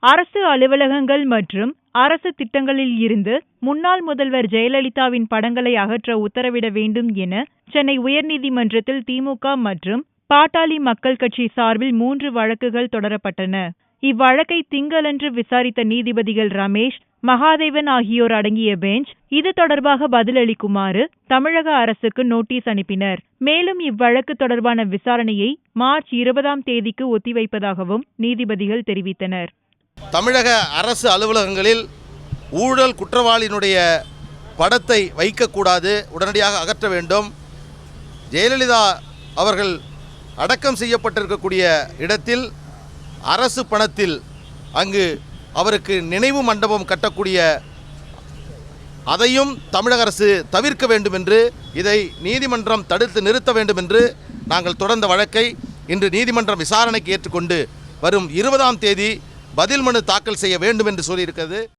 அரசு அலுவலகங்கள் மற்றும் அரசு திட்டங்களில் இருந்து முன்னாள் முதல்வர் ஜெயலலிதாவின் படங்களை அகற்ற உத்தரவிட வேண்டும் என சென்னை உயர்நீதிமன்றத்தில் திமுக மற்றும் பாட்டாளி மக்கள் கட்சி சார்பில் 3 வழக்குகள் தொடரப்பட்டன. இவ்வழக்கை திங்களன்று விசாரித்த நீதிபதிகள் ரமேஷ், மகாதேவன் ஆகியோர் அடங்கிய பெஞ்ச் இது தொடர்பாக பதிலளிக்குமாறு தமிழக அரசுக்கு நோட்டீஸ் அனுப்பினர். மேலும் இவ்வழக்கு தொடர்பான விசாரணையை மார்ச் 20ஆம் தேதிக்கு ஒத்திவைப்பதாகவும் நீதிபதிகள் தெரிவித்தனர். தமிழக அரசு அலுவலகங்களில் ஊழல் குற்றவாளியினுடைய படத்தை வைக்கக்கூடாது, உடனடியாக அகற்ற வேண்டும். ஜெயலலிதா அவர்கள் அடக்கம் செய்யப்பட்டிருக்கக்கூடிய இடத்தில் அரசு பணத்தில் அங்கு அவருக்கு நினைவு மண்டபம் கட்டக்கூடிய அதையும் தமிழக அரசு தவிர்க்க வேண்டும் என்று, இதை நீதிமன்றம் தடுத்து நிறுத்த வேண்டும் என்று நாங்கள் தொடர்ந்த வழக்கை இன்று நீதிமன்றம் விசாரணைக்கு ஏற்றுக்கொண்டு வரும் 20ஆம் தேதி பதில் மனு தாக்கல் செய்ய வேண்டும் என்று சொல்லியிருக்கிறது.